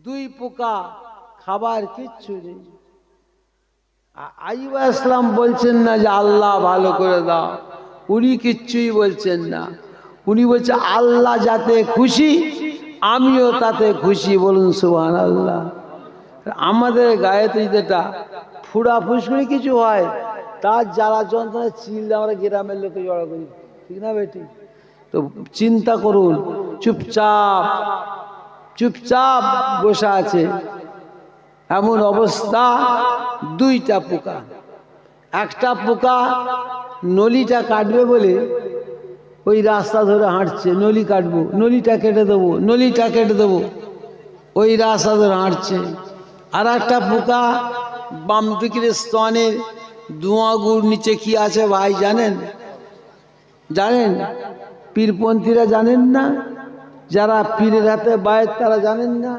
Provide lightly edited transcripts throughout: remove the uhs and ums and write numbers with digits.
দুই পোকা, খাবার কিচ্ছু নেই। আইয়ুব আলাইহিস সালাম বলছেন না যে আল্লাহ ভালো করে দাও, উনি কিচ্ছুই বলছেন না। উনি বলছে আল্লাহ যাতে খুশি আমিও তাতে খুশি, বলুন সুবহানাল্লাহ। আমাদের গায়েতে যেটা ফুড়া ফুসকুড়ি কিছু হয়, তার জ্বালা যন্ত্রণা চিল্লে আমরা গ্রামের লোকে জড়ো করি, ঠিক না বেটি? তো চিন্তা করুন, চুপচাপ চুপচাপ বসে আছে, এমন অবস্থা, দুইটা পোকা। একটা পোকা নলিটা কাটবে বলে ওই রাস্তা ধরে হাঁটছে, নলি কাটবো, নলিটা কেটে দেবো, নলিটা কেটে দেবো, ওই রাস্তা ধরে হাঁটছে। আর একটা পোকা বাম দিকের স্তনের দুয়াগুর নিচে কি আছে ভাই জানেন? জানেন? পীরপন্থীরা জানেন না? যারা পীরের হাতে বায়ের তারা জানেন না?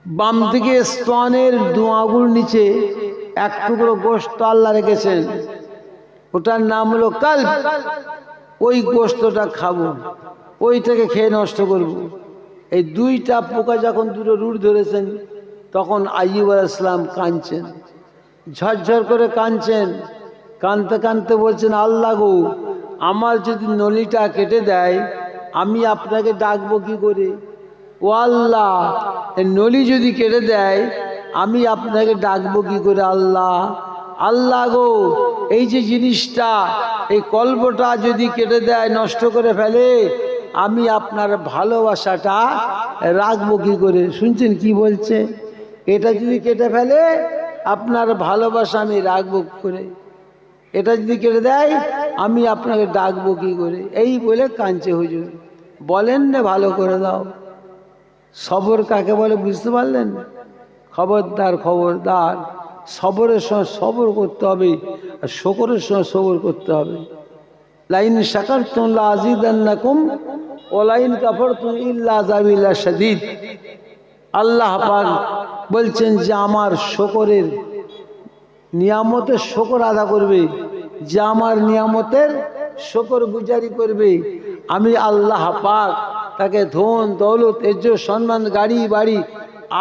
বাম দিকে স্তনের দুয়াগুর নিচে এক টুকরো গোশত আল্লাহ রেখেছেন, ওটার নাম হলো কাল্ব। ওই গোশতটা খাবো, ওইটাকে খেয়ে নষ্ট করব। এই দুইটা পোকা যখন দুটো রুট ধরেছেন, তখন আইয়ুব আলাইহিস সালাম কাঁদছেন, ঝরঝর করে কাঁদছেন। কাঁদতে কাঁদতে বলছেন, আল্লাহ গো, আমার যদি নলিটা কেটে দেয় আমি আপনাকে ডাকবো কি করে? ও আল্লাহ, এই নলি যদি কেটে দেয় আমি আপনাকে ডাকবো কি করে? আল্লাহ, আল্লাহ গো, এই যে জিনিসটা, এই কল্পটা যদি কেটে দেয়, নষ্ট করে ফেলে, আমি আপনার ভালোবাসাটা রাখবো কি করে? শুনছেন কি বলছে? এটা যদি কেটে ফেলে আপনার ভালোবাসা আমি রাখবো কি করে? এটা যদি কেটে দেয় আমি আপনাকে ডাকবো কি করে? এই বলে কাঁদছে হুজুর। বলেন না ভালো করে দাও। সবর কাকে বলে বুঝতে পারলেন? খবরদার খবরদার, সবরের সময় সবর করতে হবে, আর শুকরের সময় সবর করতে হবে। লাইন শাকারতুম লাযিদান্নাকুম ওয়া লাইন কাফারতুম ইল্লা আযাবি লাশাদীদ। আল্লাহ পাক বলছেন যে আমার শুকরের নিয়ামতের শুকর আদা করবে, যে আমার নিয়ামতের শুকর গুজারি করবে, আমি আল্লাহ পাক তাকে ধন দৌলত ইজ্জত সম্মান গাড়ি বাড়ি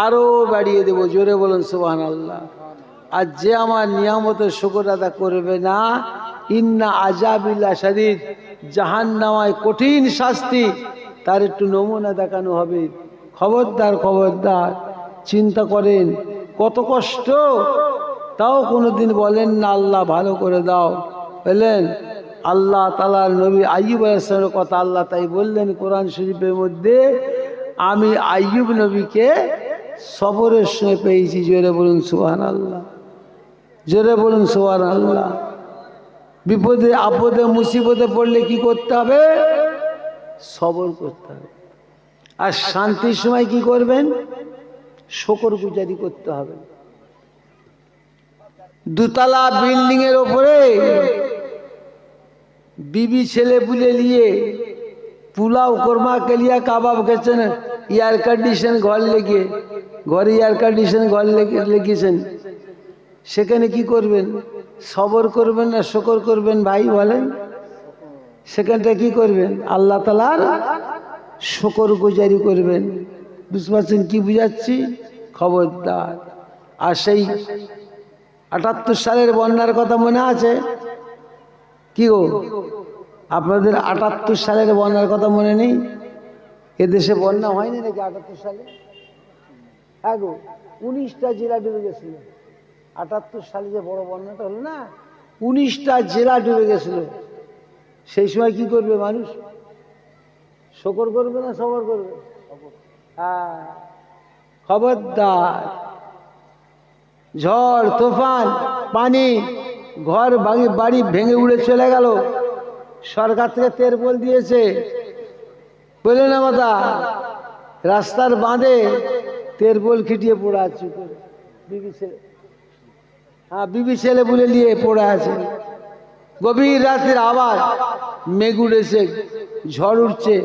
আরো বাড়িয়ে দেব। জোরে বলুন সুবহানাল্লাহ। আর যে আমার নিয়ামতের শুকর আদা করবে না, ইন্না আযাবি লাশাদীদ, জাহান্নামায় কঠিন শাস্তি, তার একটু নমুনা দেখানো হবে। খবরদার খবরদার। চিন্তা করেন কত কষ্ট, তাও কোনোদিন বলেন না আল্লাহ ভালো করে দাও। বললেন আল্লাহ তাআলার নবী আইয়ুব আলাইহিস সালামের কথা আল্লাহ তাই বললেন কোরআন শরীফের মধ্যে, আমি আইয়ুব নবীকে সবরের সময় পেয়েছি। জোরে বলুন সুবহানাল্লাহ, জোরে বলুন সুবহানাল্লাহ। বিপদে আপদে মুসিবতে পড়লে কি করতে হবে? সবর করতে হবে। আর শান্তির সময় কি করবেন? শুকর গুজারি করতে হবে। দুতলা বিল্ডিং এর ওপরে বিবি ছেলে বুলে নিয়ে পোলাও কোরমা কেলিয়া কাবাব খেয়েছেন, এয়ার কন্ডিশন ঘর লেগে, ঘরে এয়ার কন্ডিশন ঘর লেগেছেন, সেখানে কি করবেন? সবর করবেন না শুকর করবেন ভাই বলেন? সেখানটা কি করবেন? আল্লাহ তাআলার শুকর গুজারি করবেন। বুঝতে পারছেন কি বুঝাচ্ছি? খবরদার। আর সেই ৭৮ সালের বন্যার কথা মনে আছে কি গো? আপনাদের ৭৮ সালের বন্যার কথা মনে নেই? এদেশে বন্যা হয়নি নাকি ৭৮ সালে? হ্যাঁ গো, 19টা জেলা ডুবে গেছিল। ৭৮ সালে যে বড় বন্যাটা হলো না, 19টা জেলা ডুবে গেছিল। সেই সময় কি করবে মানুষ? শুকর করবে না সবর করবে? হ্যাঁ, খবরদার। ঝড় তুফান পানি, ঘর বাড়ি ভেঙে উড়ে চলে গেল, সরকার থেকে তেরপল দিয়েছে, বলে না মাতা, রাস্তার বাঁধে তেরপল খিটিয়ে পড়ে আছে, বিবি ছেলে, হ্যাঁ বিবি ছেলে বলে নিয়ে পড়ে আছে। গভীর রাতের আওয়াজ, মেঘ উড়েছে, ঝড় উঠছে,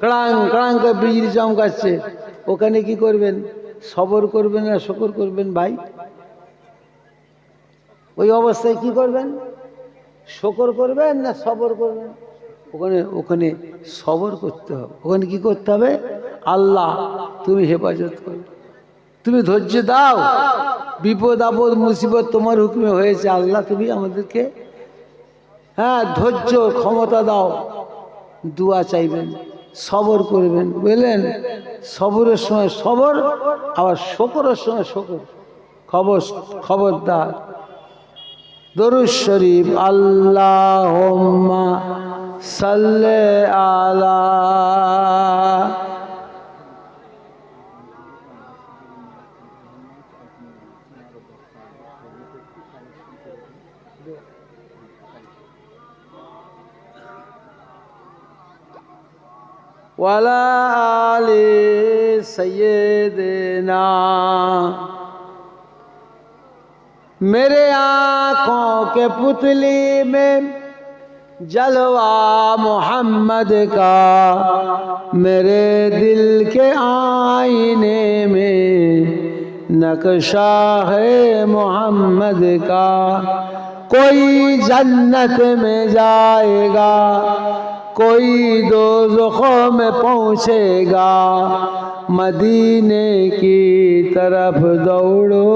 ক্রাং ক্রাং করে বিজলি চমকাচ্ছে। ওখানে কি করবেন? সবর করবেন না শুকর করবেন ভাই? ওই অবস্থায় কি করবেন? শুকর করবেন না সবর করবেন? ওখানে ওখানে সবর করতে হবে। ওখানে কি করতে হবে? আল্লাহ তুমি হেফাজত করো, তুমি ধৈর্য দাও, বিপদ আপদ মুসিবত তোমার হুকুমে হয়েছে, আল্লাহ তুমি আমাদেরকে ধৈর্য ক্ষমতা দাও। দোয়া চাইবেন, সবর করবেন, বুঝলেন? সবরের সময় সবর, আবার শকরের সময় শকর। খবরদার দরুদ শরীফ আল্লাহুম্মা সাল্লি আলা वाला आले सैयदना। मेरे आँखों के पुतली में जलवा मोहम्मद का, मेरे दिल के आईने में नक्शा है मोहम्मद का। कोई जन्नत में जाएगा, कोई दोज़खों में पहुँचेगा, मदीने की तरफ दौड़ो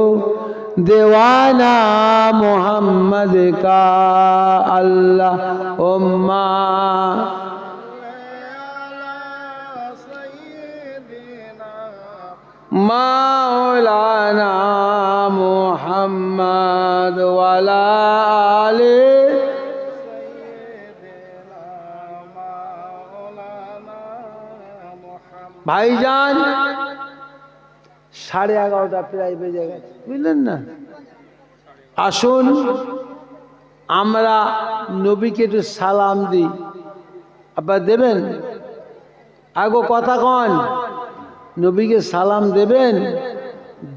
दीवाना मोहम्मद का। अल्लाहुम्मा मौलाना मोहम्मद वाला आले ভাইজান। 11:30 প্রায় বেজে গেছে, বুঝলেন না? আসুন আমরা নবীকে একটু সালাম দিই। আপনারা দেবেন? আগো কথা কন, নবীকে সালাম দেবেন?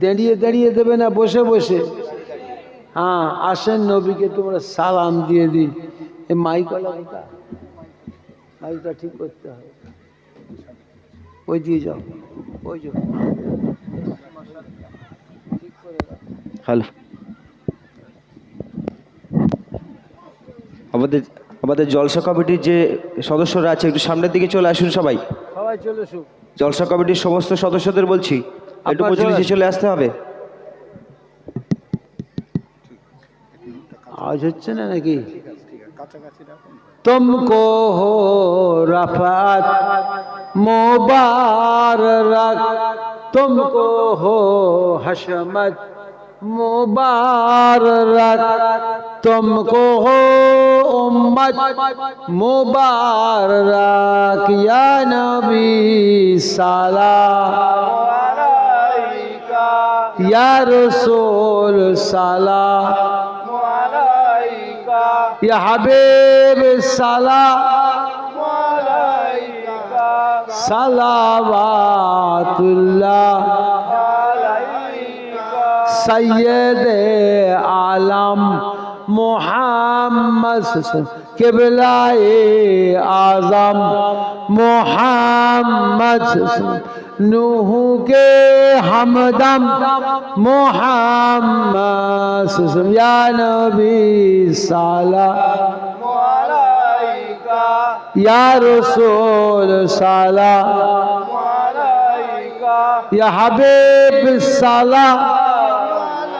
দাঁড়িয়ে দাঁড়িয়ে দেবে না বসে বসে? হ্যাঁ আসেন, নবীকে তোমরা সালাম দিয়ে দিই। এই মাইকওয়ালা কথা, মাইকটা ঠিক করতে হবে। ওই দিয়ে যাও, ওই যাও। হ্যালো, আমাদের জলসা কমিটির যে সদস্যরা আছে একটু সামনের দিকে চলে আসুন। সবাই সবাই চলে আসুন। জলসা কমিটির সমস্ত সদস্যদের বলছি একটু মজলিসে চলে আসতে হবে। আওয়াজ হচ্ছে না নাকি? तुमको हो रफ़ात मुबारक, तुमको हो हशमत मुबारक, तुमको हो उम्मत मुबारक। या नबी सलाम अलैका, या रसूल सलाम अलैका, या हबीब सलाम अलैका, सलावातुल्लाह अलैका, सैयद आलम मोहम्मद किबलाए आज़म मोहम्मद, नूह के हमदम मोहम्मद, या नबी सलाम अलैका, या रसूल सलाम अलैका, या हबीब सलाम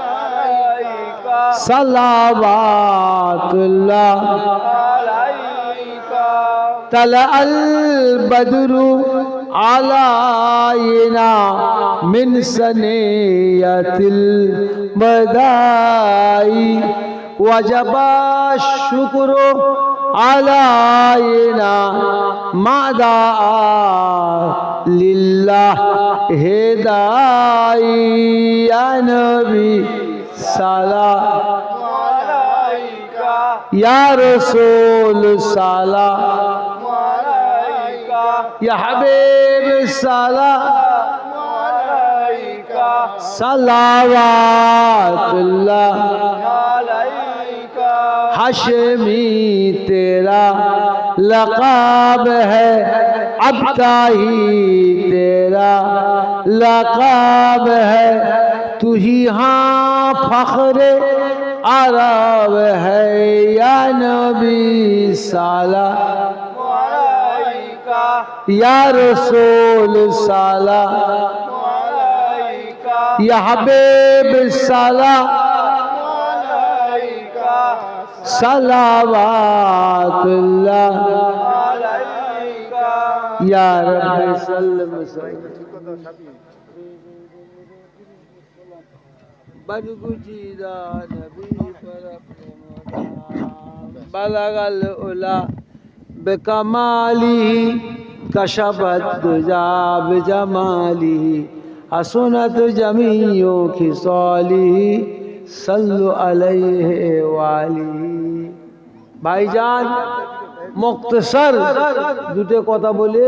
अलैका, सलावातुल्लाह अलैका। तला अल बदरु आलाइना मिन सनियतिल बदाई, वजबा शुक्र आलाइना मादा लिल्लाह हिदाई। या नबी सलाम अलैका, या रसूल सलाम अलैका, या हबीब सलाम अलैका, सलावातुल्लाह अलैका। हाशमी तेरा लक़ाब है, अब्ताही तेरा लक़ाब है, तू ही हाँ फ़ख्रे अरब है। या नबी सलाम या रसूल साला या हबीब साला सलावातुल्लाह या रब्बी सल्लम बदगुजीदा नबी पर बलगल उला बेकमाली कशबत दुजा बिजमाली हसनत जमीओ खिसाली सल्लु अलैहि वाली। भाईजान मुख्तसर দুটো কথা বলে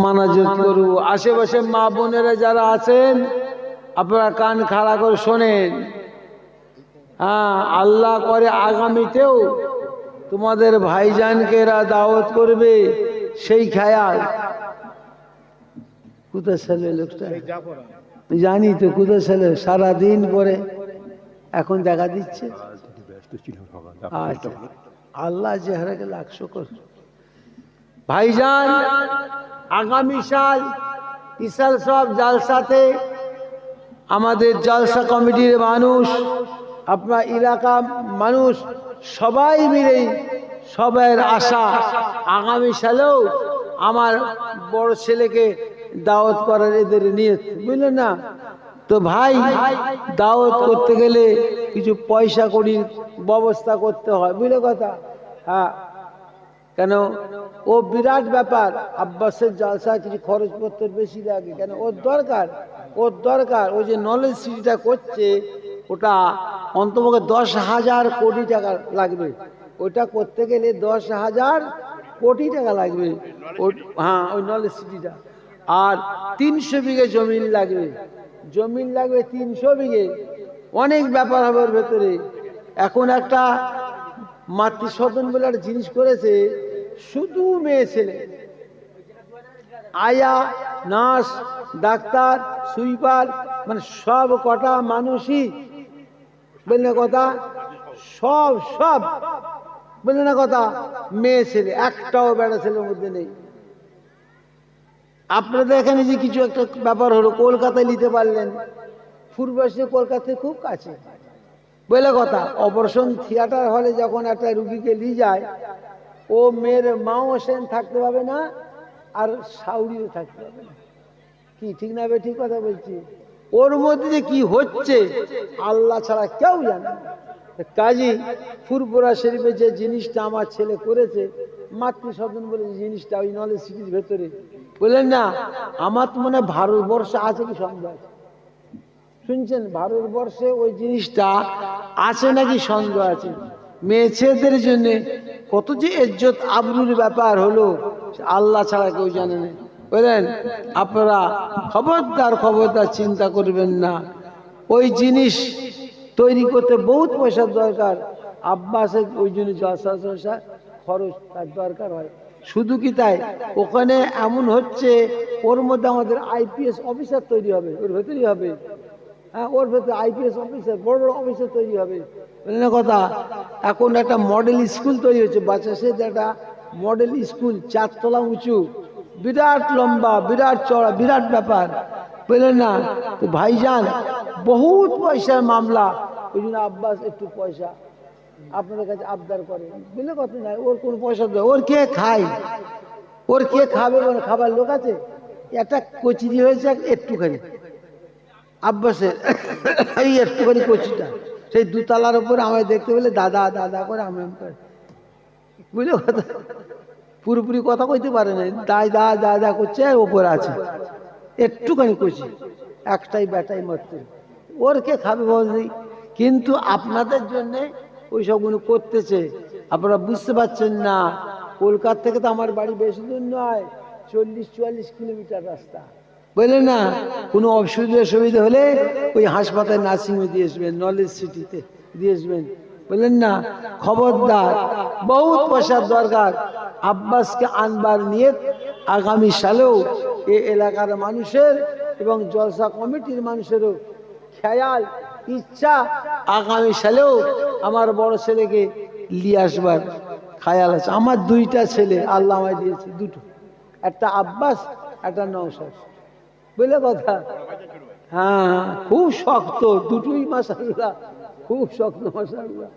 মানাজত করব। আশেপাশে মা বোনেরা যারা আছেন আপনারা কান খাড়া করে শোনেন। হ্যাঁ, আল্লাহ করে আগামীতেও তোমাদের ভাইজানকে এরা দাওয়াত করবে, সেই খেয়াল। কোথায় ছেলে লোকটা জানি তো, কোথায় ছেলে সারাদিন পরে এখন দেখা দিচ্ছে। আচ্ছা, আল্লাহ চেহারাকে লাখ শুকর। ভাইজান আগামী সাল ইসাল সব জালসাতে আমাদের জলসা কমিটির মানুষ, আপনার এলাকা মানুষ সবাই মিলেই সবার আশা আগামী সালেও আমার বড় ছেলেকে দাওয়াত করার এদের নিয়ে, বুঝলেন না? তো ভাই দাওয়াত করতে গেলে কিছু পয়সা কড়ির ব্যবস্থা করতে হয়, বুঝলে কথা? হ্যাঁ, কেন ও বিরাট ব্যাপার। আব্বাসের জলসা কিছু খরচপত্র বেশি লাগে, কেন ওর দরকার ওই যে নলেজ সিটিটা করছে, ওটা অন্তপক্ষে 10,000 কোটি টাকা লাগবে। ওটা করতে গেলে 10,000 কোটি টাকা লাগবে। হ্যাঁ, ওই নলেজ সিটিটা। আর 300 বিঘে জমিন লাগবে, 300 বিঘে। অনেক ব্যাপার হবে ওর ভেতরে। এখন একটা মাতৃসদন বলে একটা জিনিস করেছে, শুধু মেয়ে ছেলে, আয়া, নার্স, ডাক্তার, সুইপার, মানে সব কটা মানুষই, বললে কথা, সব বললে না কথা, মেয়ে ছেলে, একটাও বেড়া ছেলের মধ্যে নেই। আপনাদের এখানে যে কিছু একটা ব্যাপার হলো, কলকাতায় নিতে পারলেন, পূর্বাসে কলকাতায় খুব কাছে, বলে কথা। অপারেশন থিয়েটার হলে যখন একটা রুগীকে নিয়ে যায়, ও মেয়ের মাও সেন থাকতে পাবে না, আর সাউরিও থাকতে পাবে না। কি ঠিক না? ঠিক কথা বলছি। ওর মধ্যে যে কি হচ্ছে আল্লাহ ছাড়া কেউ জানে না। কাজী ফুরপুরা শরীফে যে জিনিসটা আমার ছেলে করেছে, মাতৃসদন বলে যে জিনিসটা, ওই নলেজ সিটির ভেতরে, বললেন না, আমার তো মনে হয় ভারতবর্ষে আছে কি সন্দেহ আছে। শুনছেন, ভারতবর্ষে ওই জিনিসটা আছে নাকি সন্দেহ আছে। মেয়ে ছেলেদের জন্য কত যে ইজ্জত আবরুর ব্যাপার হলো, আল্লাহ ছাড়া কেউ জানে না। বলেন, আপনারা খবরদার চিন্তা করবেন না। ওই জিনিস তৈরি করতে বহুত পয়সার দরকার। আব্বাসের ওই জন্য জলসা খরচ তার দরকার হয়। শুধু কি তাই, ওখানে এমন হচ্ছে, ওর মধ্যে আমাদের IPS অফিসার তৈরি হবে, ওর ভেতরেই হবে। হ্যাঁ, ওর ভেতরে IPS অফিসার, বড় অফিসার তৈরি হবে, বলে না কথা। এখন একটা মডেল স্কুল তৈরি হচ্ছে, বাচ্চাদের একটা মডেল স্কুল, 4 তলা উঁচু, বিরাট লম্বা, বিরাট চড়া, বিরাট ব্যাপার, বুঝলেন না? তো ভাইজান বহুত পয়সার মামলা। ওই জন্য আব্বাস একটু পয়সা আপনাদের কাছে আবদার করে, বুঝলে কথা নাই। ওর কোন পয়সা দেয়? ওর কে খায়? ওর কে খাবে? খাবার লোক আছে? একটা কচুরি হয়েছে একটুখানি, আব্বাসের এই একটুখানি কচিটা, সেই 2 তলার উপরে আমায় দেখতে পেলে দাদা দাদা করে আমি করে, বুঝলে কথা? পুরোপুরি কথা কইতে পারে না, দাদা দাদা করছে, ওপরে আছে একটুখানি কচি, একটাই ব্যাটাই মাত্র। ওর কে খাবে বলছি? কিন্তু আপনাদের জন্যে ওই সবগুলো করতেছে, আপনারা বুঝতে পারছেন না। কলকাতা থেকে তো আমার বাড়ি বেশি দূর নয়, 40-44 কিলোমিটার রাস্তা, বুঝলেন না? কোনো অসুবিধা হলে ওই হাসপাতাল নার্সিংহোমে দিয়ে আসবেন, নলেজ সিটিতে দিয়ে আসবেন, বললেন না? খবরদার, বহুত পয়সার দরকার। আব্বাসকে আনবার নিয়ে আগামী সালেও এ এলাকার মানুষের এবং জলসা কমিটির মানুষেরও খেয়াল, ইচ্ছা, আগামী সালেও আমার বড় ছেলেকে নিয়ে আসবার খেয়াল আছে। আমার 2টা ছেলে আল্লাহ আমায় দিয়েছে, 2টো, একটা আব্বাস একটা নওশাদ, বুঝলে কথা? হ্যাঁ, খুব শক্ত দুটোই মাশাআল্লাহ, খুব শক্ত মাশাআল্লাহ।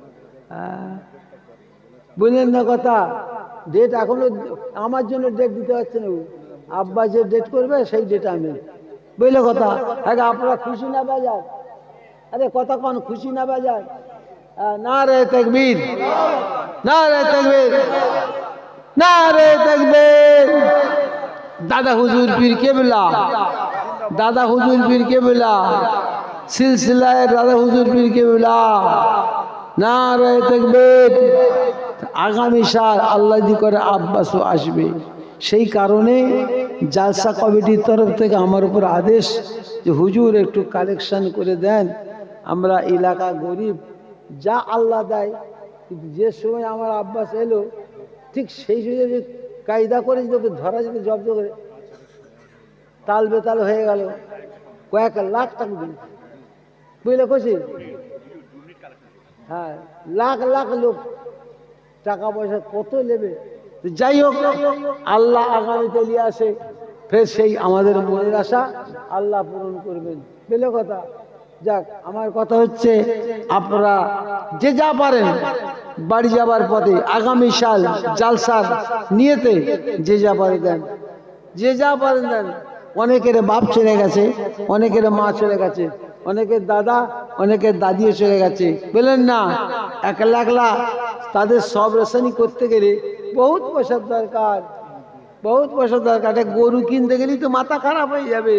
হ্যাঁ, বুঝলেন না কথা? ডেট এখনো আমার জন্য ডেট দিতে পারছে না, আব্বাস যে ডেট করবে সেই ডেট আমি, বুঝলে কথা? আগে আপনারা খুশি না বাজার? আরে কথা কোন খুশি না বাজার? নারে তাকবীর, নারে তাকবীর, নারে তাকবীর। দাদা হুজুর পীর কেবলা, দাদা হুজুর পীর কেবলা, সিলসিলায় দাদা হুজুর পীর কেবলা, নারে তাকবীর। আগামী সাল আল্লাহ দি করে আব্বাসও আসবে, সেই কারণে জালসা কমিটির তরফ থেকে আমার উপর আদেশ যে হুজুর একটু কালেকশন করে দেন, আমরা এলাকা গরিব, যা আল্লাহ দেয়। কিন্তু যে সময় আমার আব্বাস এলো ঠিক সেই সময় যদি কায়দা করে যদি ধরা যেতে জব্দ করে তাল বেতাল হয়ে গেল, কয়েক লাখ টাকা দিন, বুঝলে খুশি? হ্যাঁ, লাখ লাখ লোক টাকা পয়সা কত নেবে। যাই হোক, আল্লাহ আগামীতে নিয়ে আসে, ফের সেই আমাদের মনের আশা আল্লাহ পূরণ করবেন, বুঝলে কথা? যাক, আমার কথা হচ্ছে আপনারা যে যা পারেন বাড়ি যাবার পথে আগামী সাল জালসার নিয়েতে যে যা পারে দেন, যে যা পারেন দেন। অনেকের বাপ চলে গেছে, অনেকের মা চলে গেছে, অনেকের দাদা, অনেকের দাদিও চলে গেছে, বললেন না? একলা একলা তাদের সব রেশনই করতে গেলে বহুত পয়সার দরকার, বহুত পয়সার দরকার। একটা গরু কিনতে গেলেই তো মাথা খারাপ হয়ে যাবে,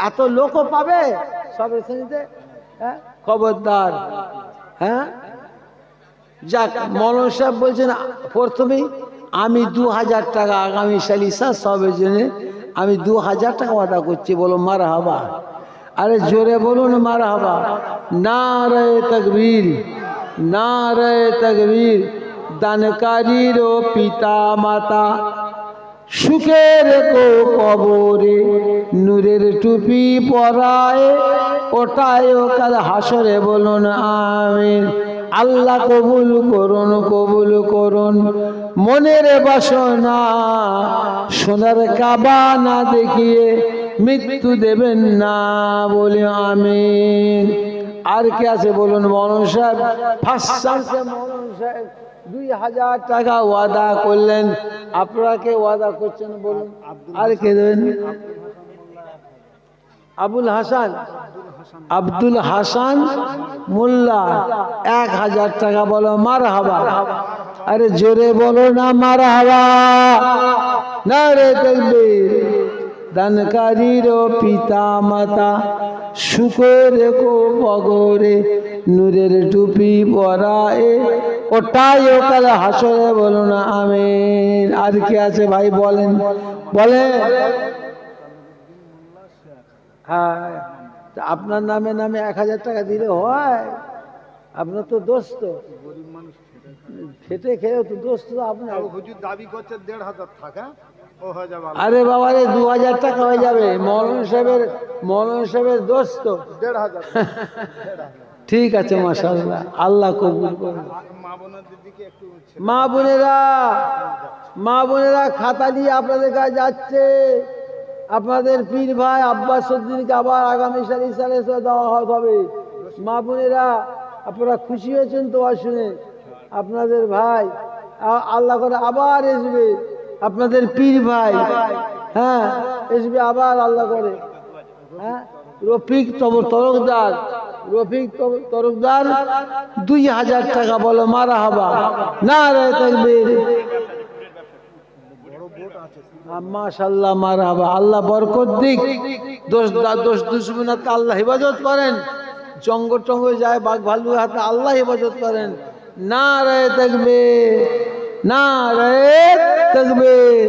এত লোকও পাবে সব রেশনিতে? হ্যাঁ, খবরদার। হ্যাঁ, যাক, মৌলানা সাহেব বলছেন প্রথমেই আমি 2000 টাকা আগামী সালিসা সবের জন্য আমি 2000 টাকা ওয়াদা করছি, বলো মারহাবা। আরে জোরে বলুন মারহাবা। নারে তাকবীর, নারে তাকবীর। দানকারীর পিতা মাতা সুখের কবরে নূরের টুপি পরায় ওটায় কাল হাসরে, বলুন আমিন। আল্লাহ কবুল করুন, কবুল করুন মনের বাসনা, সোনার কাবা না দেখিয়ে মৃত্যু দেবেন না, বলে আমিন। আর কে আছে বলুন? মৌলানা সাহেব ফার্স্ট চান্সে মৌলানা সাহেব 2000 টাকা ওয়াদা করলেন, আপনারা কে ওয়াদা করছেন বলুন? আর কে দেবেন? আবুল হাসান, আব্দুল হাসান মোল্লা 1000 টাকা, বলো মারহাবা। আরে জোরে বলো না মারহাবা। নারে তাকবীর। দানকারীর পিতা মাতা সুখের কবরে নূরের টুপি পরায় ওটাই কাল হাসরে, বলুন আমিন। আর কি আছে ভাই বলেন, বলেন। হ্যাঁ, আপনার নামে নামে 1000 টাকা দিলে হয়? আপনার তো দোস্ত, খেটে খেয়েও তো দোস্ত আপনার। হুজুর দাবি করছে 1500 টাকা, ও হয়ে যাবে। আরে বাবা রে, 2000 টাকা হয়ে যাবে। মৌলানা সাহেবের দোস্ত 1500। ঠিক আছে, মাশাআল্লাহ, আল্লাহ কবুল করুন। মা বোনদের দিকে একটু মা বোনেরা, মা বোনেরা খাতা নিয়ে আপনাদের কাছে যাচ্ছে। আপনাদের পীর ভাই আব্বাস উদ্দিনকে আবার আগামী সালে দেওয়া হবে। মা বোনেরা, আপনারা খুশি হয়েছেন তো শুনে? আপনাদের ভাই আল্লাহ করে আবার আসবে, আপনাদের পীর ভাই, হ্যাঁ, আসবে আবার আল্লাহ করে। হ্যাঁ, রফিক তরফদার, রফিক তরফদার 2000 টাকা, বলো মারহাবা। নারে তাকবীর। মাশাআল্লাহ, মারহাবা। আল্লাহ বরকত দিক। দোষ দুশ্মনাত আল্লাহ হেফাজত করেন, জঙ্গল টঙ্গল যায় বাঘ ভালু হাতে আল্লাহ হেফাজত করেন। নারে তাকবীর, নারে তাকবীর।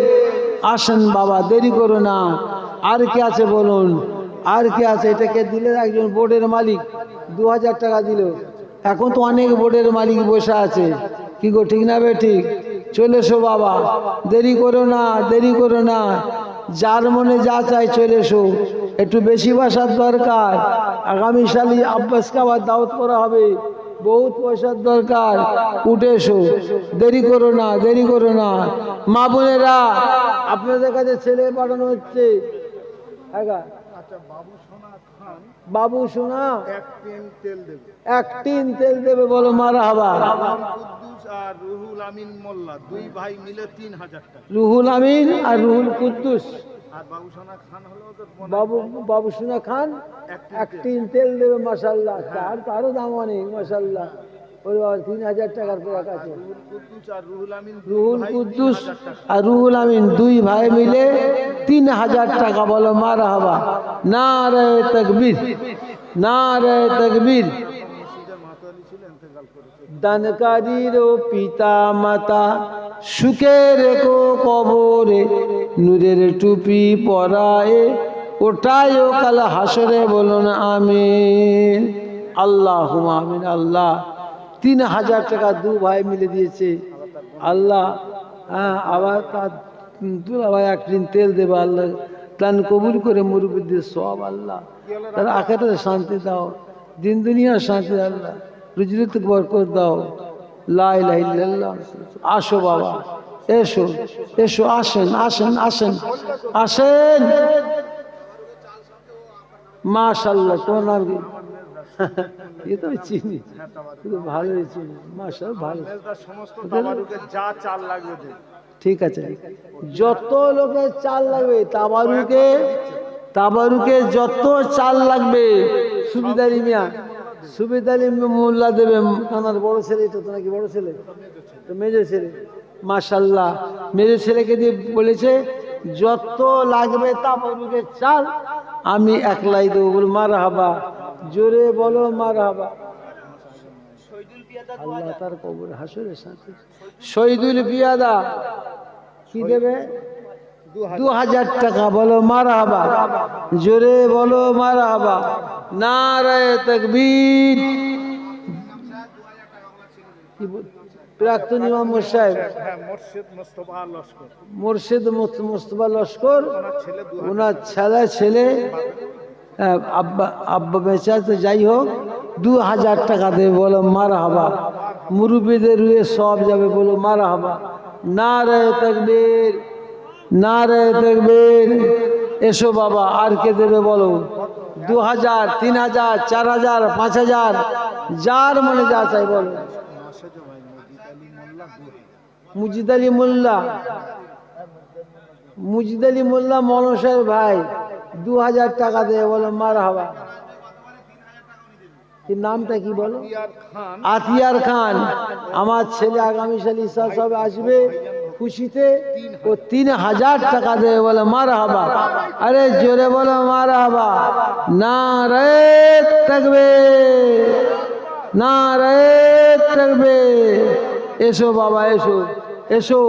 আসেন বাবা, দেরি করো না। আর কে আছে বলুন? আর কে আছে? এটাকে দিলে একজন বোর্ডের মালিক 2000 টাকা দিল। এখন তো অনেক বোর্ডের মালিক বসে আছে, কি গো, ঠিক না বে ঠিক? চলে এসো বাবা, দেরি করো না, দেরি করো না। যার মনে যা চাই চলে এসো, একটু বেশি বাসার দরকার। আগামী সালে আব্বাসকে আবার দাওয়াত করা হবে, বহুত পয়সার দরকার, উঠে এসো, দেরি করো না, দেরি করো না। মা বোনেরা, আপনাদের কাছে ছেলে পাঠানো হচ্ছে। হ্যাঁ গা? আচ্ছা, বাবু সোনা খান বাবু শোনা 1 টিন তেল দেবে। 1 টিন তেল দেবে, বলো মারহাবা। কুদ্দুস আর রুহুল আমিন মোল্লা 2 ভাই মিলে 3000 টাকা। রুহুল আমিন আর রুহুল কুদ্দুস, আর বাবু সোনা খান হলো ওদের বোন। বাবু শোনা খান 1 টিন তেল দেবে, মাশাল্লাহ। তারও দাম অনেক, মাশাল্লাহ। ওই বাবা 3000 টাকার পর আছে। রুহুল কুদ্দুস আর রুহুল আমিন রুহুল কুদ্দুস আর রুহুল আমিন 2 ভাই মিলে 3000 টাকা, বলো মারহাবা। নারে তাকবীর, নারে তাকবীর। মসজিদের মাতালি ছিল, ইন্তেকাল করেছে। দানকারীর পিতা মাতা সুখে রেখো কবরে, নূরের টুপি পরায়ে ওটাই ও কাল হাসরে, বলুন আমিন। আল্লাহুম্মা আমিন। আল্লাহ 3000 টাকা 2 ভাই মিলে দিয়েছে আল্লাহ। হ্যাঁ, আবার তার আবার 1 টিন তেল দেবে আল্লাহ। দান কবুল করে মুরব্বিদের সব আল্লাহ, তার আখেরাতে শান্তি দাও, দিন দুনিয়ার শান্তি আল্লাহ, রুজিতে বরকত দাও। লা ইলাহা ইল্লাল্লাহ। আসো বাবা, এসো এসো, আসেন আসেন আসেন আসেন। মাশাআল্লাহ, তোমার নাম কি? এ তো আমি চিনি, কিন্তু ভালোই চিনি, মাশাআল্লাহ ভালো। মেজদার সমস্ত তাবারুকে যা চাল লাগবে দে। ঠিক আছে, যত লোকের চাল লাগবে তাবারুকে, তাবারুকে যত চাল লাগবে, সুবিদারি মিয়া, সুবিদারি মোল্লা দেবে। আমার বড় ছেলে, এটা তো নাকি বড় ছেলে, তো মেজর ছেলে, মাশাল্লাহ। মেজর ছেলেকে দিয়ে বলেছে যত লাগবে তাবারুকে চাল আমি একলাই দেবো, বল মারহাবা, জোরে বলো মারহাবা। আল্লাহ তার কবর হাসরের সাথে। শহীদুল পিয়াদা কি দেবে? 2000 টাকা, বলো মারহাবা, জোরে বলো মারহাবা। নারায়ে তাকবীর। কি প্রাক্তন ইমাম সাহেব হ্যাঁ, মোর্শেদ মোস্তফা লস্কর, মুর্শিদ মোস্তফা লস্কর, ওনার ছেলে 2000 ওনার ছেলে আব্বা আব্বা বেঁচে আছে, যাই হোক 2000 টাকা দেবে, বলো মারহাবা। মুরব্বীদের রুয়ে সব যাবে, বলো মারহাবা। নারায়ে তাকবীর, নারায়ে তাকবীর। এসো বাবা, আর কে দেবে বলো? 2000, 3000, 4000, 5000, যার মনে যা চাই বলো। নাসেদ ভাই মুজিদ আলী মোল্লা, মুজিদ আলী মোল্লা মনসের ভাই 2000 টাকা দেবে, বলো মারহাবা। কি নামটা কি বলো? ইয়ার খান আতিয়ার খান। আমার ছেলে আগামী সাল ঈসা সাহেব আসবে খুশিতে, ও 3000 টাকা দেবে, বলে মারহাবা। আরে জোরে বলো মারহাবা। নারায়ে তাকবীর, নারায়ে তাকবীর। এসো বাবা, এসো এসো।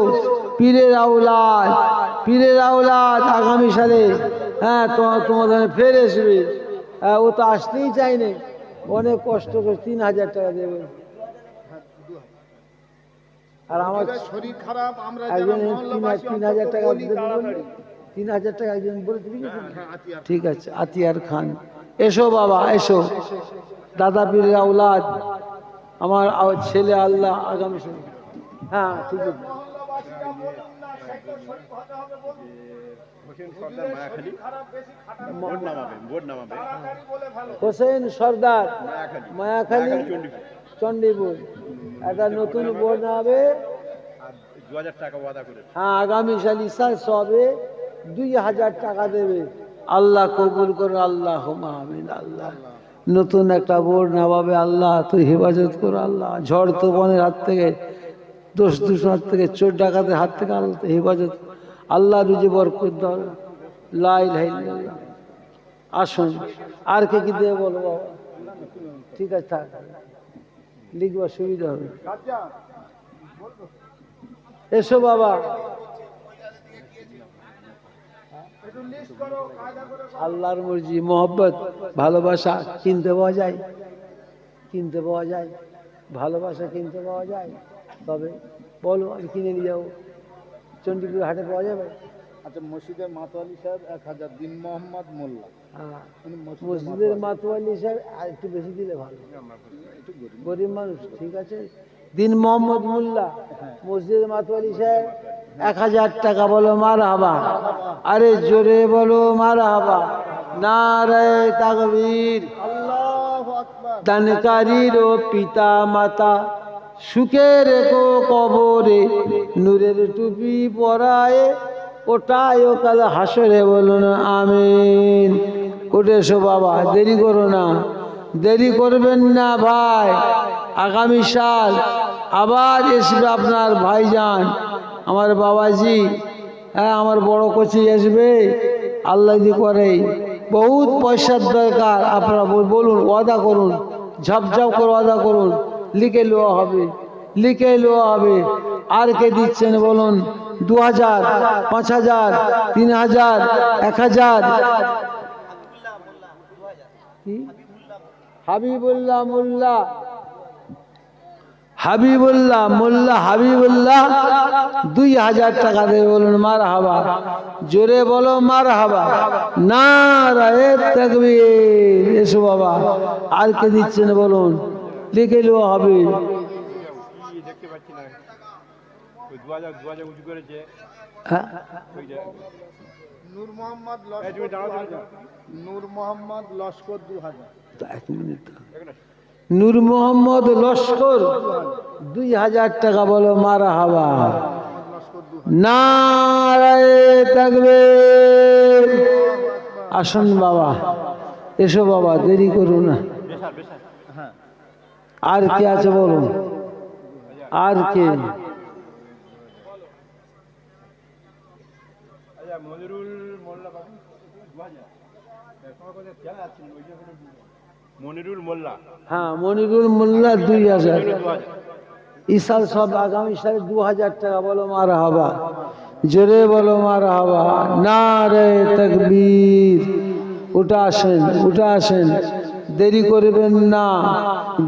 পীরের আওলাদ, পীরের আওলাদ আগামী সালে, হ্যাঁ তোমাদের ফের আসবে। হ্যাঁ, ও তো আসতেই চাইনি, অনেক কষ্ট করে 3000 টাকা দেবে। আর আমার শরীর খারাপ, আমরা যারা একজন মহল্লাবাসী 3000 টাকা বলি দেবে, তাড়াতাড়ি। 3000 টাকা একজন বলে দিবি। হ্যাঁ, আতিয়ার ঠিক আছে, আতিয়ার খান। এসো বাবা, এসো। দাদা পীরের আওলাদ, আমার ছেলে আল্লাহ আগামী সালে। হ্যাঁ, ঠিক আছে। হোসেন সর্দার, মায়াখালী, চণ্ডীপুর, একটা নতুন বোর্ড নামবে। 2000 টাকা ওয়াদা করে। হ্যাঁ, আগামী সাল ঈসার সবে 2000 টাকা দেবে। আল্লাহ কবুল করে, আল্লাহ আমিন। আল্লাহ নতুন একটা বোর্ড নামাবে, আল্লাহ তুই হেফাজত কর। আল্লাহ ঝড় তুফানের হাত থেকে, দোষ দূষণ হাত থেকে, চোর ডাকাতের হাত থেকে আল্লাহ তুই হেফাজত। আল্লাহ রুজি বরকত দাও। লা ইলাহা ইল্লাল্লাহ। আসুন, আর কে কি দেবে বলো বাবা? ঠিক আছে, থাক, লিখবা সুবিধা হবে। এসো বাবা। আল্লাহর মর্জি, মোহব্বত, ভালোবাসা কিনতে পাওয়া যায়, কিনতে পাওয়া যায়, ভালোবাসা কিনতে পাওয়া যায়। তবে বলো, আমি কিনে নিয়ে যাবো। চণ্ডীপুর হাটে পাওয়া যাবে? আচ্ছা, মসজিদের মাতোয়ালি সাহেব 1000, দিন মোহাম্মদ মোল্লা। হ্যাঁ, উনি মসজিদের মাতোয়ালি সাহেব আর একটু বেশি দিলে ভালো, একটু গরিব। গরিব মানুষ, ঠিক আছে। দিন মোহাম্মদ মোল্লা, মসজিদের মাতোয়ালি সাহেব 1000 টাকা, বলো মার হাবা। আরে জোরে বলো মার হাবা। নারায়ে তাকবীর। আল্লাহু আকবার। দানকারীর ও পিতা মাতা সুখে রেখো কবরে, নূরের টুপি পরায়ে ওটাই ও কাল হাসরে, বলুন আমিন। উঠে এসো বাবা, দেরি করো না, দেরি করবেন না ভাই। আগামী সাল আবার আসবে আপনার ভাইজান, আমার বাবাজি, হ্যাঁ আমার বড় কচি আসবে, আল্লাহ দি করে। বহুত পয়সার দরকার, আপনারা বলুন, ওয়াদা করুন, ঝপঝপ করে ওয়াদা করুন, লিখে নেওয়া হবে, লিখে নেওয়া হবে। আর কে দিচ্ছেন বলুন? 2000, 5000, 3000, 1000। হাবিবুল্লাহ মোল্লা, হাবিবুল্লাহ মোল্লা, হাবিবুল্লাহ 2000 টাকা দেবে, বলুন মার হাবা। জোরে বলো মার হাবা। নারায়ে তাকবীর। এসো বাবা, আর কে দিচ্ছেন বলুন, লিখে নেওয়া হবে। দেখতে পাচ্ছি না, ওই 2000 উঁচু করেছে। হ্যাঁ, নূর মোহাম্মদ এই তুমি দাঁড়াও, লস্কর, নূর মোহাম্মদ লস্কর 2000। এক মিনিট। নূর মোহাম্মদ লস্কর 2000 টাকা, বলো মার হাবা। লস্কর 2000। নারায়ে তাকবীর। আসুন বাবা, এসো বাবা, দেরি করো না। হ্যাঁ, আর কে আছে বলুন, আর কে? আচ্ছা, মনিরুল মোল্লা বাবু 2000। তোমার কথা খেয়াল আছে ওই যে মনিরুল মোল্লা হ্যাঁ, মনিরুল মোল্লা 2000। 2000। ইসাল সব আগামী সালে 2000 টাকা, বলো মার হাবা। জোরে বলো মার হাবা। নারায়ে তাকবীর। উঠে আসেন, উঠে আসেন, দেরি করবেন না।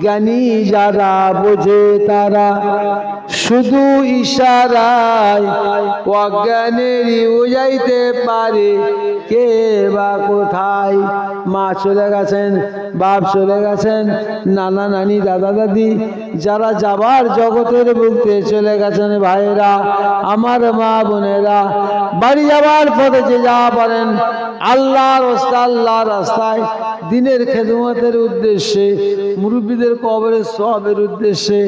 জ্ঞানী যারা বোঝে তারা শুধু ইশারায় অজ্ঞানেরই বুঝাইতে পারে কে বা কোথায়। মা চলে গেছেন, বাপ চলে গেছেন, নানা নানি দাদা দাদি যারা যাবার জগতের বুকতে চলে গেছেন, ভাইয়েরা আমার, মা বোনেরা, বাড়ি যাবার পথে যে যা পারেন আল্লাহর রাস্তায়, আল্লাহর রাস্তায় দিনের খেদমতের উদ্দেশ্যে, মুরব্বীদের কবরের সওয়াবের উদ্দেশ্যে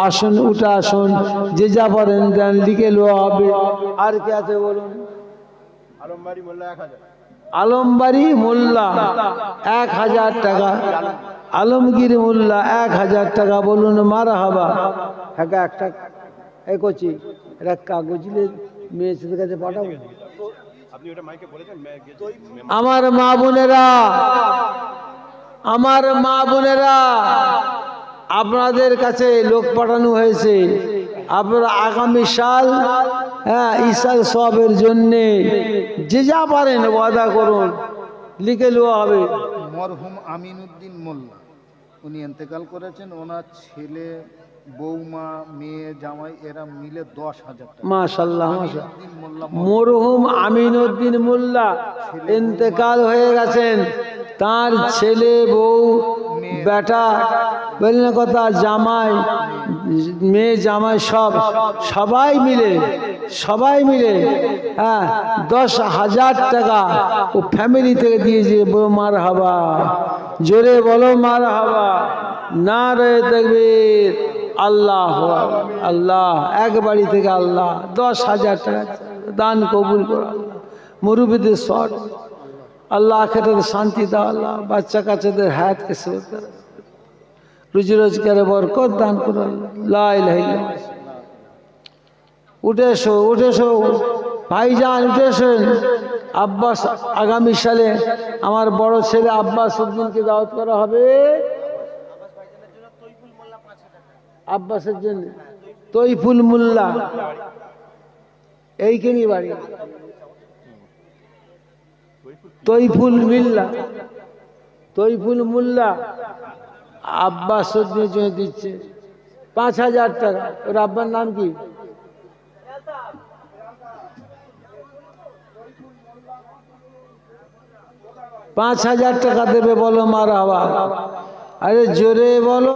আসুন, উঠে আসুন, যে যা পারেন দেন, লিখে নেওয়া হবে। আর কে আছে বলুন? আলমবাড়ি মোল্লা 1000। আলমবাড়ি মোল্লা 1000 টাকা, আলমগীর মোল্লা 1000 টাকা, বলুন মার হাবা। হ্যাঁ, একটা এই করছি, একটা কাগজ মেয়েদের কাছে পাঠাবো। আপনি ওটা মাইকে বলেছেন, আমার মা বোনেরা, আমার মা বোনেরা, আপনাদের কাছে লোক পাঠানো হয়েছে। আপনারা আগামী সাল, হ্যাঁ, ইসাল সবের জন্যে যে যা পারেন ওয়াদা করুন, লিখে নেওয়া হবে। মরহুম আমিনউদ্দিন মোল্লা, উনি ইন্তেকাল করেছেন। ওনার ছেলে, বৌমা, মেয়ে, জামাই এরা মিলে 10,000 টাকা। মাশাআল্লাহ, মাশাআল্লাহ। আমিনউদ্দিন মোল্লা মরহুম আমিনউদ্দিন মোল্লা ইন্তেকাল হয়ে গেছেন। তার ছেলে, বউ, বেটা, বললেন কথা, জামাই, মেয়ে, জামাই সবাই মিলে হ্যাঁ 10,000 টাকা ও ফ্যামিলি থেকে দিয়েছে। বলো মার হাবা। জোরে বলো মার হাবা। নারায়ে তাকবীর। আল্লাহ আল্লাহ, এক বাড়ি থেকে আল্লাহ 10,000 টাকা দান কবুল করো আল্লাহ। মুরব্বীদের শট আল্লাহ, আখিরাতে শান্তি দাও আল্লাহ, বাচ্চা কাচ্চাদের হায়াতকে সেভ করো, রুজি রোজগারে বরকত দান করো আল্লাহ। লা ইলাহা ইল্লাল্লাহ। উঠে এসো, উঠে এসো ভাইজান, উঠে এসেন। আব্বাস, আগামী সালে আমার বড় ছেলে আব্বাস উদ্দিনকে দাওয়াত করা হবে। আব্বাসের জন্য তৈফুল মোল্লা, এইখানে বাড়ি, তৈফুল মিল্লা, তৈফুল মোল্লা আব্বাস উদ্দিনের জন্য দিচ্ছে 5,000 টাকা। ওর আব্বার নাম কি? 5,000 টাকা দেবে, বলো মারহাবা। আরে জোরে বলো।